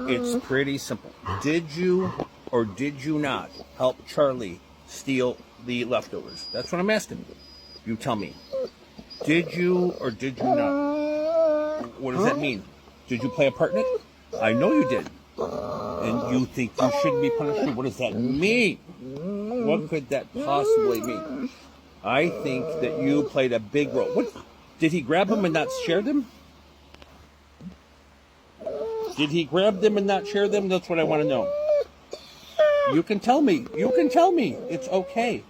It's pretty simple. Did you or did you not help Charlie steal the leftovers? That's what I'm asking you. You tell me. Did you or did you not? What does that mean? Did you play a part in it? I know you did. And you think you shouldn't be punished? What does that mean? What could that possibly mean? I think that you played a big role. What? Did he grab them and not share them? Did he grab them and not share them? That's what I want to know. You can tell me. You can tell me. It's okay.